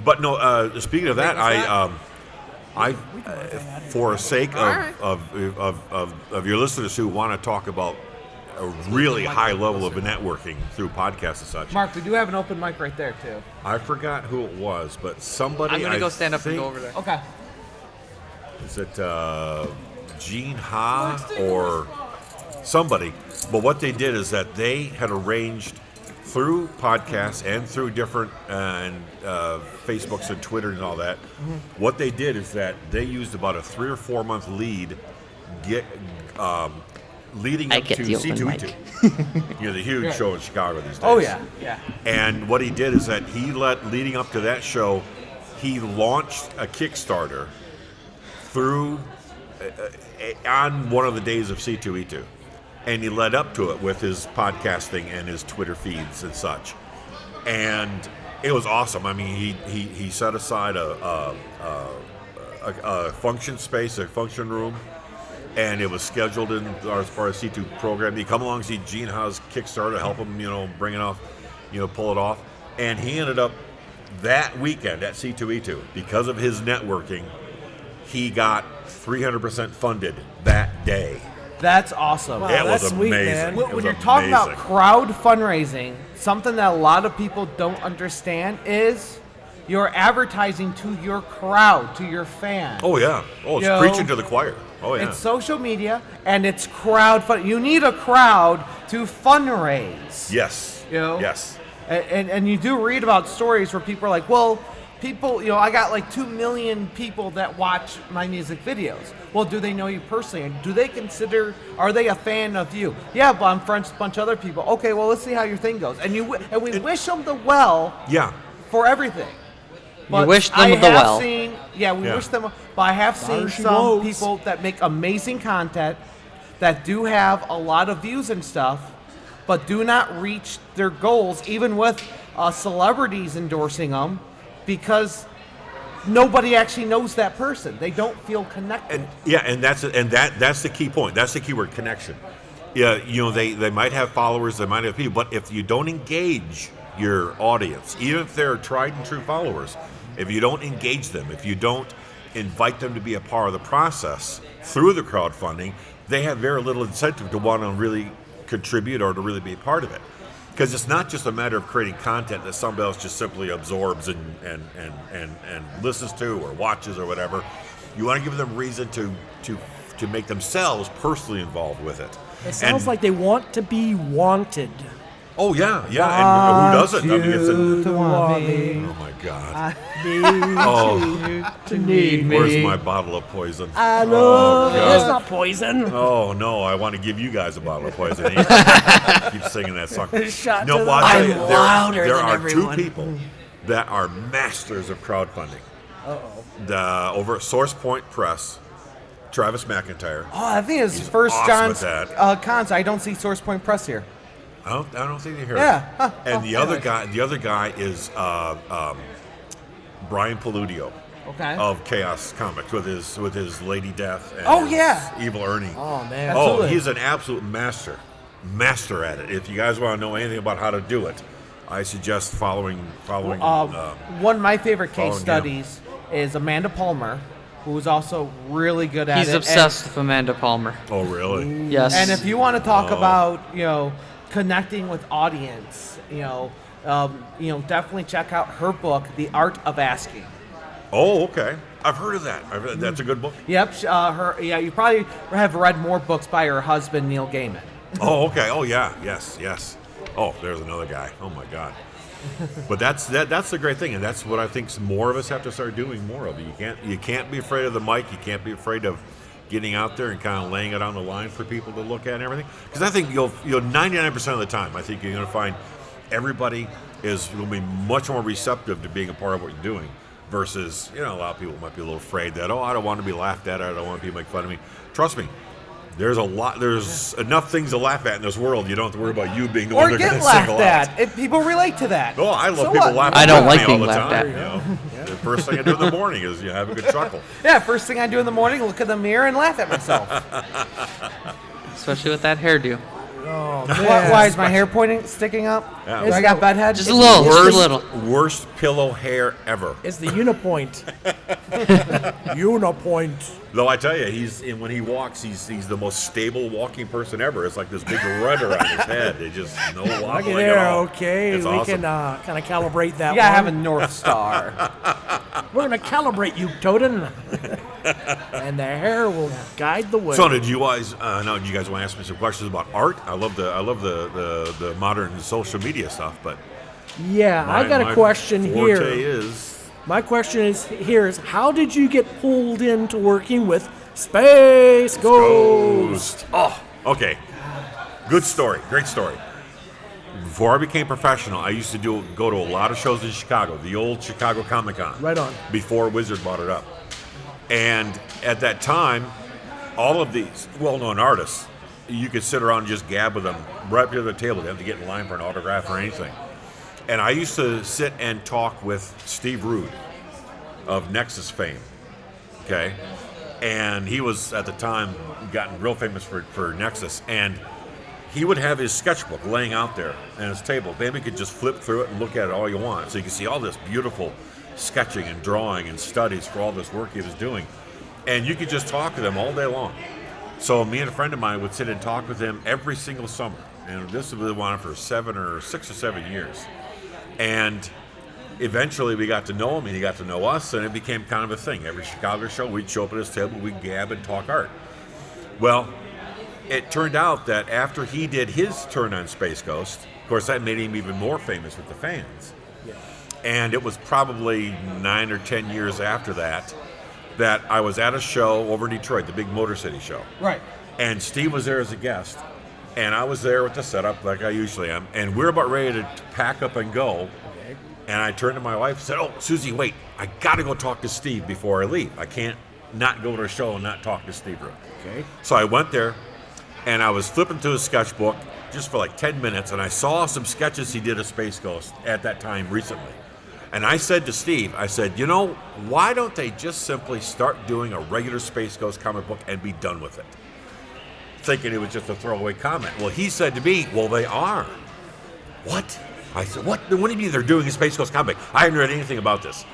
But no, speaking of that, I for sake of your listeners who want to talk about a really high level of networking through podcasts and such. Mark, we do have an open mic right there, too. I forgot who it was, but somebody. I'm going to go stand up and think- go over there. Okay. Is it Gene Ha or somebody? But what they did is that they had arranged through podcasts and through different Facebooks and Twitter and all that. What they did is that they used about a 3 or 4 month lead leading up to C2E2. The huge show in Chicago these days. Oh, yeah. And what he did is that leading up to that show, he launched a Kickstarter through on one of the days of C2E2. And he led up to it with his podcasting and his Twitter feeds and such. And it was awesome. I mean, he set aside a function space, a function room, and it was scheduled in as part of C2 program. He come along, see Gene Ha's Kickstarter, help him, bring it off, pull it off. And he ended up that weekend at C2E2, because of his networking, he got 300% funded that day. That's awesome. Wow, It was that's sweet, amazing. man. It was When you're talking about amazing. crowd fundraising, something that a lot of people don't understand is you're advertising to your crowd, to your fans. Oh yeah. Oh, it's preaching to the choir. Oh yeah. It's social media and it's crowd fund. You need a crowd to fundraise. Yes. Yes. And you do read about stories where people are like, well, people, I got like 2 million people that watch my music videos. Well, do they know you personally? And do they are they a fan of you? Yeah, but I'm friends with a bunch of other people. Okay, well, let's see how your thing goes. And we wish them the well Yeah. for everything. But wish them I the have well. Seen, yeah, we Yeah. wish them, but I have seen she some knows. people that make amazing content that do have a lot of views and stuff, but do not reach their goals, even with celebrities endorsing them, because nobody actually knows that person. They don't feel connected. And that's the key point. That's the key word, connection. Yeah, they might have followers, they might have people, but if you don't engage your audience, even if they're tried and true followers, if you don't engage them, if you don't invite them to be a part of the process through the crowdfunding, they have very little incentive to want to really contribute or to really be a part of it. Because it's not just a matter of creating content that somebody else just simply absorbs and listens to or watches or whatever. You want to give them reason to make themselves personally involved with it. It sounds like they want to be wanted. Oh yeah, and who doesn't? I mean, it's To want me. oh my God. To need me. Where's my bottle of poison? I know. Oh, God. It's not poison. Oh no, I want to give you guys a bottle of poison. Keep singing that song. Shot No, to the well, I'll tell I'm you, louder there than are everyone. 2 people that are masters of crowdfunding. Over at Source Point Press Travis McIntyre. Oh, I think it's He's first awesome John's at that. cons. I don't see Source Point Press here. I don't think they hear Yeah. it. Huh. And Oh, the other anyways. guy is Brian Paludio Okay. of Chaos Comics with his Lady Death and Oh, his yeah. Evil Ernie. Oh man. Oh, Absolutely. he's an absolute master at it. If you guys want to know anything about how to do it, I suggest following. One of my favorite case following him. studies is Amanda Palmer, who is also really good at it. He's obsessed with Amanda Palmer. Oh, really? Yes. And if you want to talk about, connecting with audience, definitely check out her book, The Art of Asking. Oh, okay. I've heard of that. That's a good book. Yep. You probably have read more books by her husband, Neil Gaiman. Oh, okay. Oh, yeah. Yes. Oh, there's another guy. Oh my God. But that's the great thing, and that's what I think more of us have to start doing more of. You can't be afraid of the mic. You can't be afraid of getting out there and kind of laying it on the line for people to look at and everything. Because I think you'll 99% of the time, I think you're going to find everybody will be much more receptive to being a part of what you're doing. Versus, a lot of people might be a little afraid that, I don't want to be laughed at, I don't want people to make fun of me. Trust me, there's enough things to laugh at in this world. You don't have to worry about you being the one Or they're going get to laughed single out. at. If people relate to that. Oh, I love So people what? laughing I don't at like me being all the laughed time. at. The first thing I do in the morning is have a good chuckle. Yeah, first thing I do in the morning, look in the mirror and laugh at myself. Especially with that hairdo. Oh Why is my hair sticking up? Yeah. Do I got bed head? Just a little. Just a little. Worst pillow hair ever. It's the unipoint. Unipoint. Though I tell you, when he walks, he's the most stable walking person ever. It's like this big rudder on his head. It just no Look wobbling at at there. all. Okay, It's we awesome. can kind of calibrate that. You gotta have a one. North Star. We're gonna calibrate you, Toaden, and the hair will guide the way. So, did you guys? Do you guys want to ask me some questions about art? I love the modern social media stuff, but Yeah, I got a my question forte here. is My question is how did you get pulled into working with Space Ghost? Oh, okay. Good story. Great story. Before I became professional, I used to go to a lot of shows in Chicago, the old Chicago Comic Con. Right on. Before Wizard bought it up. And at that time, all of these well-known artists, you could sit around and just gab with them right up to the table. You didn't have to get in line for an autograph or anything. And I used to sit and talk with Steve Rude of Nexus fame, okay? And he was, at the time, gotten real famous for Nexus. And he would have his sketchbook laying out there on his table. Then we could just flip through it and look at it all you want. So you can see all this beautiful sketching and drawing and studies for all this work he was doing. And you could just talk to them all day long. So me and a friend of mine would sit and talk with him every single summer. And this was on for 6 or 7 years. And eventually we got to know him and he got to know us, and it became kind of a thing. Every Chicago show, we'd show up at his table, we'd gab and talk art. Well, it turned out that after he did his turn on Space Ghost, of course that made him even more famous with the fans. Yeah. And it was probably 9 or 10 years after that I was at a show over in Detroit, the big Motor City show. Right. And Steve was there as a guest, and I was there with the setup like I usually am, and we're about ready to pack up and go. And I turned to my wife and said, "Oh, Susie, wait, I got to go talk to Steve before I leave. I can't not go to a show and not talk to Steve." Okay. So I went there, and I was flipping through his sketchbook just for like 10 minutes, and I saw some sketches he did of Space Ghost at that time recently. And I said to Steve, I said, why don't they just simply start doing a regular Space Ghost comic book and be done with it? Thinking it was just a throwaway comment. Well, he said to me, well, they are. What? I said, what do you mean they're doing a Space Ghost comic? I haven't read anything about this.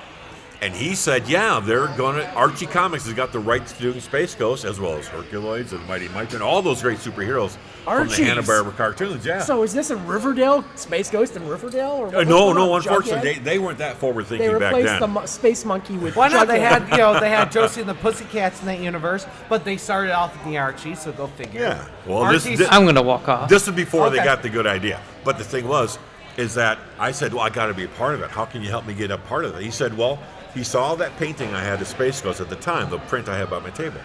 And he said, yeah, they're going to, Archie Comics has got the rights to doing Space Ghost, as well as Herculoids and Mighty Mike and all those great superheroes from the Archies. Hanna-Barbera cartoons, yeah. So is this a Riverdale, Space Ghost in Riverdale? Or what's No, going on? unfortunately, Jughead? they weren't that They forward-thinking back replaced then. the Space Monkey with Why not? They Jughead. had, they had Josie and the Pussycats in that universe, but they started off in the Archie, so go figure. Yeah. Well, Archie's- this I'm gonna walk off. was before they Okay. got the good idea. But the thing is that I said, well, I got to be a part of it. How can you help me get a part of it? He said, well, he saw that painting I had of Space Ghost at the time, the print I had by my table.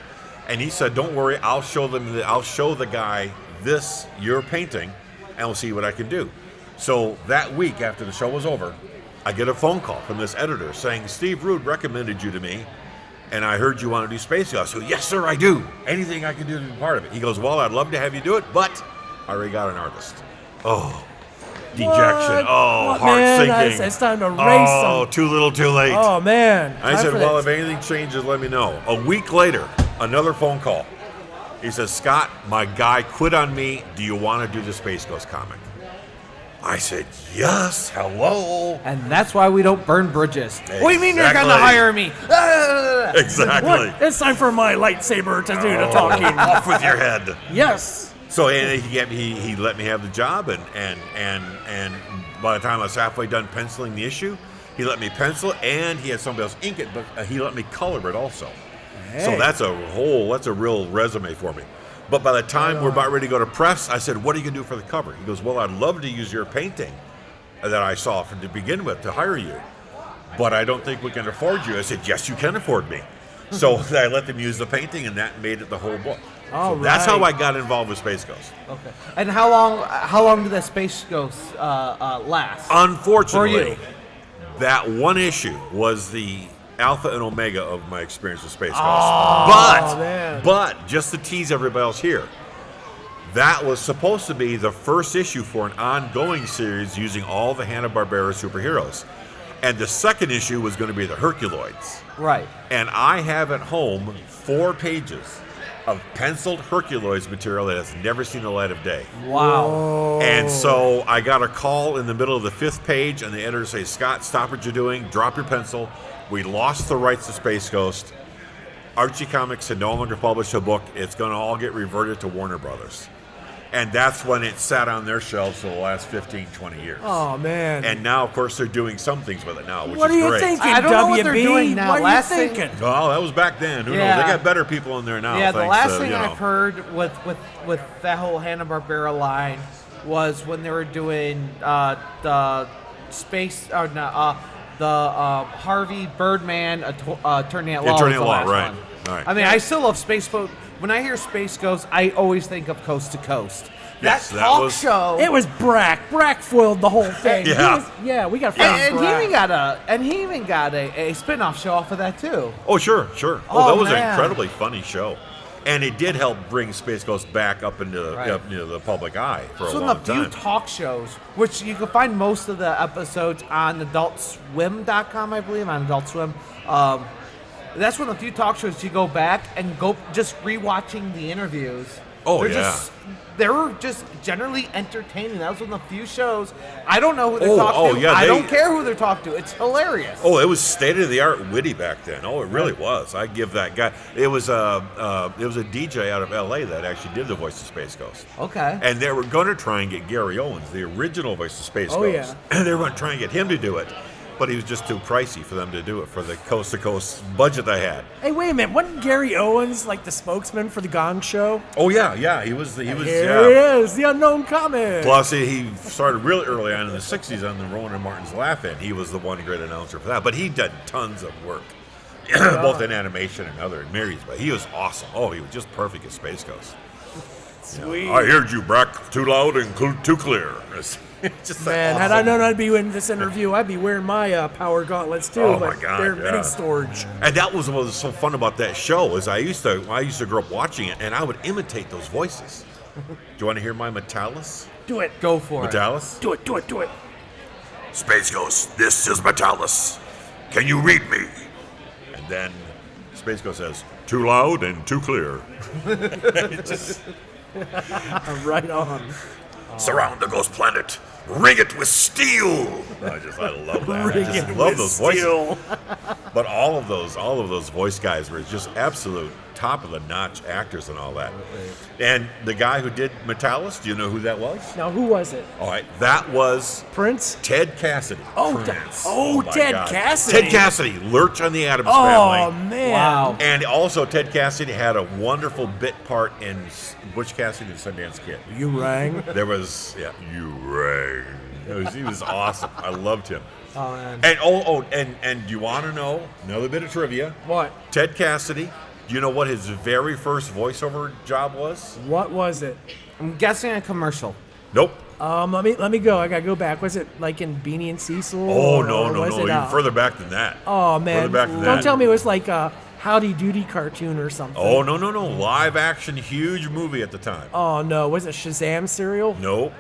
And he said, don't worry, I'll show the guy your painting, and we'll see what I can do. So that week after the show was over, I get a phone call from this editor saying, Steve Rude recommended you to me, and I heard you want to do Space Ghost. So, yes, sir, I do. Anything I can do to be part of it. He goes, well, I'd love to have you do it, but I already got an artist. Oh, dejection. What? Oh, What, heart man? sinking. It's time to race Oh, them. too little, too late. Oh, man. I Time said, for well, that. if anything changes, let me know. A week later, another phone call. He says, Scott, my guy quit on me. Do you want to do the Space Ghost comic? I said, yes, hello. And that's why we don't burn bridges. What do you mean you're going to Exactly. hire me? Exactly. What? It's time for my lightsaber to do the talking. Off with your head. Yes. So and he let me have the job, and by the time I was halfway done penciling the issue, he let me pencil, and he had somebody else ink it, but he let me color it also. So that's a real resume for me. But by the time we're about ready to go to press, I said, what are you going to do for the cover? He goes, well, I'd love to use your painting that I saw to begin with to hire you, but I don't think we can afford you. I said, yes, you can afford me. So I let them use the painting, and that made it the whole book. All So that's how right. I got involved with Space Ghost. Okay. And how long did that Space Ghost last? Unfortunately, For you. that one issue was the alpha and omega of my experience with Space Ghost. man. But just to tease everybody else here, that was supposed to be the first issue for an ongoing series using all the Hanna-Barbera superheroes. And the second issue was going to be the Herculoids. Right. And I have at home 4 pages of penciled Herculoids material that has never seen the light of day. Wow. And so I got a call in the middle of the 5th page, and the editor says, Scott, stop what you're doing, drop your pencil. We lost the rights to Space Ghost. Archie Comics had no longer published a book. It's going to all get reverted to Warner Brothers. And that's when it sat on their shelves for the last 15, 20 years. Oh, man. And now, of course, they're doing some things with it now, which What is are you great. thinking, I don't know what WB? they're doing now. What are you Last thing- thinking? Well, that was back then. Who knows? Yeah. They got better people in there now. Yeah, the thanks last to, thing you know. I've heard with that whole Hanna-Barbera line was when they were doing the space or no, the Harvey Birdman Attorney at Law. Attorney was at the Law, last right. one. Right. I mean, I still love Space Ghost. When I hear Space Ghost, I always think of Coast to Coast. Yes, that that talk was- show. It was Brack. Brack foiled the whole thing. Yeah. We got to find and Brack. he even got a spin-off show off of that too. Oh, sure. Oh, Oh, that was an man. incredibly funny show. And it did help bring Space Ghost back up into Right. the public eye for So a in long the few time. talk shows, which you can find most of the episodes on AdultSwim.com, I believe, on Adult Swim. That's one of the few talk shows you go back and go just rewatching the interviews. Oh, They're yeah. They were just generally entertaining. That was one of the few shows. I don't know who they're Oh, talking to. yeah, I they- don't care who they're talking to. It's hilarious. Oh, it was state of the art witty back then. Oh, it really was. I give that guy. It was a DJ out of L.A. that actually did the voice of Space Ghost. Okay. And they were going to try and get Gary Owens, the original voice of Space Oh, Ghost. And they were going to try and get him to do it, but he was just too pricey for them to do it for the coast to coast budget they had. Hey, wait a minute. Wasn't Gary Owens like the spokesman for the Gong Show? Oh yeah, he was. Here Yeah. he is, the unknown comic. Plus, he started really early on in the 60s on the Rowan and Martin's Laugh-In. He was the one great announcer for that. But he did tons of work, both in animation and other Mary's. But he was awesome. Oh, he was just perfect as Space Ghost. Sweet. I heard you, Brack. Too loud and too clear. It's just Man, awesome. had I known I'd be in this interview, I'd be wearing my power gauntlets too. Oh, but my God, they're yeah. mini storage. And that was what was so fun about that show is I used to grow up watching it, and I would imitate those voices. Do you want to hear my Metalis? Do it. Go for it. Metalis? Do it. Do it. Do it. Space Ghost, this is Metalis. Can you read me? And then Space Ghost says, too loud and too clear. It just Right on. surround the ghost planet. Ring it with steel. I love that. Ring I just it love with those voices. steel. But all of those voice guys were just absolute top of the notch actors and all that. And the guy who did Metalis, do you know who that was? Now, who was it? All right, that was Prince? Ted Cassidy. Oh, Prince. oh, my Ted God. Cassidy. Ted Cassidy, Lurch on the Addams Oh, Family. man. Wow. And also, Ted Cassidy had a wonderful bit part in Butch Cassidy and the Sundance Kid. You rang. There was, you rang. He was awesome. I loved him. Oh man. And do you want to know another bit of trivia? What? Ted Cassidy, do you know what his very first voiceover job was? What was it? I'm guessing a commercial. Nope. Let me go. I gotta go back. Was it like in Beanie and Cecil? Oh, or no. was it, Even further back than that. Oh man! Further back than Don't that. tell me it was like Howdy Doody cartoon or something. Oh, no. Live action, huge movie at the time. Oh, no. Was it Shazam cereal? Nope.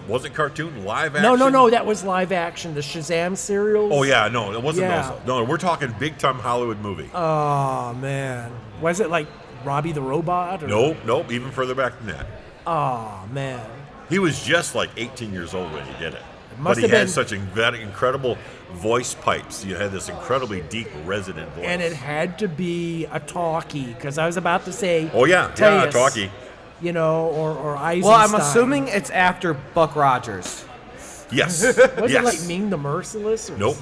Wasn't cartoon, live action. No. That was live action. The Shazam cereals. Oh, yeah, no, it wasn't Yeah. those. No, we're talking big time Hollywood movie. Oh, man. Was it like Robbie the Robot? Or? Nope, even further back than that. Oh, man. He was just like 18 years old when he did it. Must But he have had been- such incredible voice pipes. You had this incredibly deep, resonant voice. And it had to be a talkie, because I was about to say. Oh, yeah, Tejas, talkie. You know, or Eisenstein. Well, I'm assuming it's after Buck Rogers. Yes. Was yes. it like Ming the Merciless? Or Nope.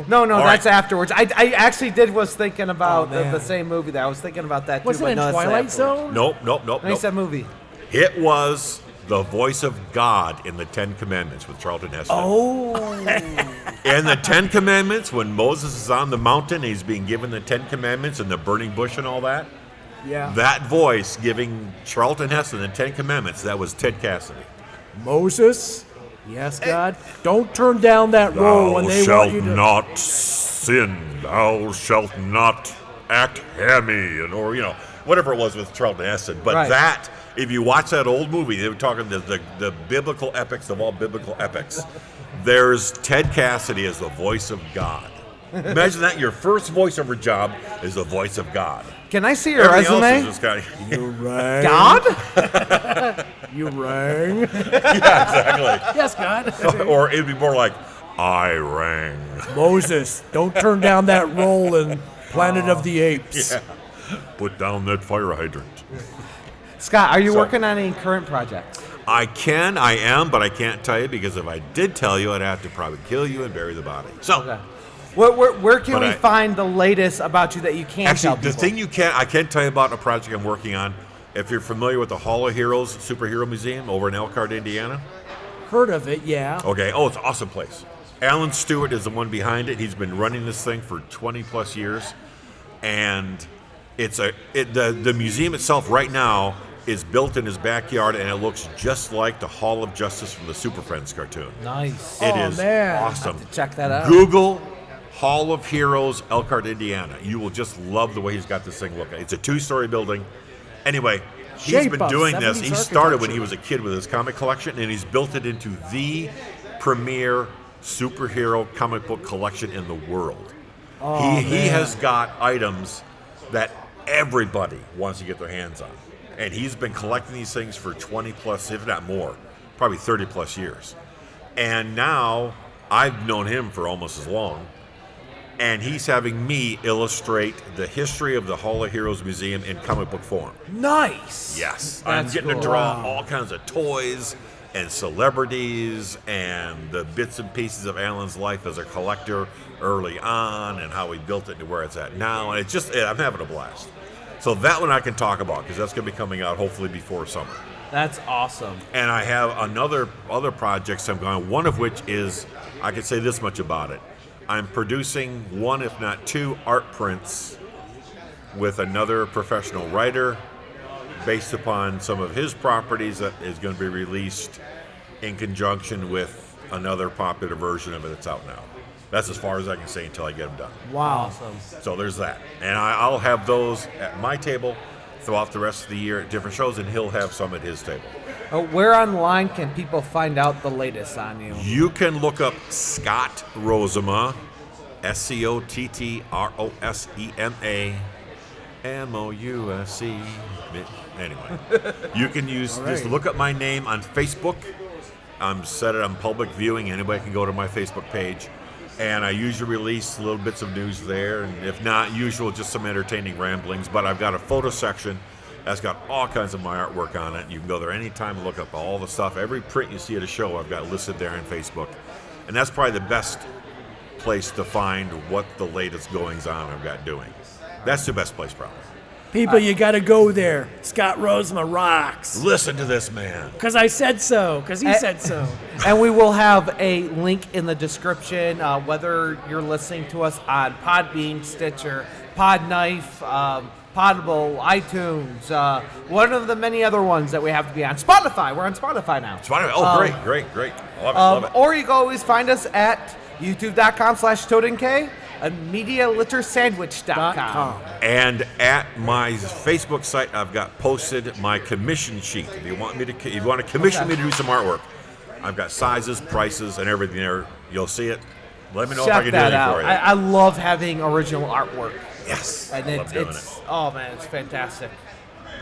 No, All that's right. afterwards. I actually was thinking about man. the same movie. That I was thinking about that too. Was it but in no, that's Twilight afterwards. Zone? Nope. Nice that movie. It was the voice of God in the Ten Commandments with Charlton Heston. Oh. In the Ten Commandments, when Moses is on the mountain, he's being given the Ten Commandments and the burning bush and all that. Yeah. That voice giving Charlton Heston the Ten Commandments, that was Ted Cassidy. Moses. Yes, God. Don't turn down that roll when they want you to. not sin. Thou shalt not act hammy, or whatever it was with Charlton Heston. But Right. that, if you watch that old movie, they were talking the biblical epics of all biblical epics. There's Ted Cassidy as the voice of God. Imagine that your first voiceover job is the voice of God. Can I see your Everything resume? else is just kind of, You rang. God? You rang. yeah, Yes, God. exactly. Or it'd be more like, I rang. Moses, don't turn down that roll in Planet of the Apes. Yeah. Put down that fire hydrant. Scott, are you So- working on any current projects? I am, but I can't tell you because if I did tell you, I'd have to probably kill you and bury the body. So, Okay. Where can But we I- find the latest about you that you can't actually, tell the people? thing I can tell you about a project I'm working on. If you're familiar with the Hall of Heroes Superhero Museum over in Elkhart, Indiana. Heard of it, yeah. Okay. Oh, it's an awesome place. Alan Stewart is the one behind it. He's been running this thing for 20 plus years, and the museum itself right now is built in his backyard, and it looks just like the Hall of Justice from the Super Friends cartoon. Nice. It Oh, is man. awesome. Have to check that out. Google Hall of Heroes, Elkhart, Indiana. You will just love the way he's got this thing looking. It's a 2-story building. Anyway, he's Shape been of doing this. 70s He started when architecture. he was a kid with his comic collection, and he's built it into the premier superhero comic book collection in the world. He has got items that everybody wants to get their hands on. And he's been collecting these things for 20 plus, if not more, probably 30 plus years. And now I've known him for almost as long. And he's having me illustrate the history of the Hall of Heroes Museum in comic book form. Nice. Yes. I'm That's getting cool. to draw all kinds of toys and celebrities and the bits and pieces of Alan's life as a collector early on and how he built it to where it's at now. And I'm having a blast. So that one I can talk about because that's going to be coming out hopefully before summer. That's awesome. And I have other projects I'm going, one of which is, I can say this much about it. I'm producing one, if not two, art prints with another professional writer based upon some of his properties that is going to be released in conjunction with another popular version of it that's out now. That's as far as I can say until I get them done. Wow. So there's that. And I'll have those at my table throughout the rest of the year at different shows, and he'll have some at his table. Where online can people find out the latest on you? You can look up Scott Rosema, SCOTTROSEMA, MOUSC. Anyway, you can just look up my name on Facebook. I'm set it on public viewing. Anybody can go to my Facebook page. And I usually release little bits of news there. And if not usual, just some entertaining ramblings. But I've got a photo section that's got all kinds of my artwork on it. You can go there anytime and look up all the stuff. Every print you see at a show, I've got listed there on Facebook. And that's probably the best place to find what the latest goings on I've got doing. That's the best place, probably. People, you got to go there. Scott Rosema rocks. Listen to this man. Because I said so. Because he said so. And we will have a link in the description, whether you're listening to us on Podbean, Stitcher, Podknife, Podable, iTunes, one of the many other ones that we have to be on. Spotify. We're on Spotify now. Spotify. Oh, great. Love it. Or you can always find us at youtube.com/ToadenK and MediaLitterSandwich.com. And at my Facebook site, I've got posted my commission sheet. If you want to commission me to do some artwork, I've got sizes, prices, and everything there. You'll see it. Let me know if I Check can do that anything out. for you. I love having original artwork. Yes. And I love doing it's it. oh man, it's fantastic.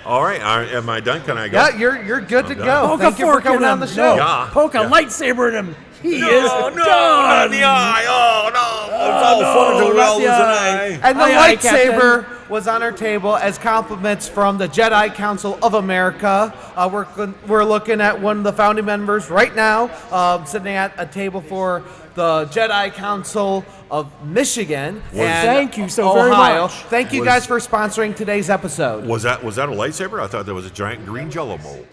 All right. Am I done? Can I go? Yeah, you're good to done. go. Poke Thank a you for fork in coming on him. the show. No. Yeah. Poke a Yeah. lightsaber in him. He is Not done. in the eye. Oh, no. It's all fun until we not all the lose an eye. eye. And the Aye, aye, lightsaber was on our table as compliments from the Jedi Council of America. We're looking at one of the founding members right now, sitting at a table for the Jedi Council of Michigan and Thank you so very Ohio. much. Thank you guys for sponsoring today's episode. Was that a lightsaber? I thought that was a giant green Jello mold.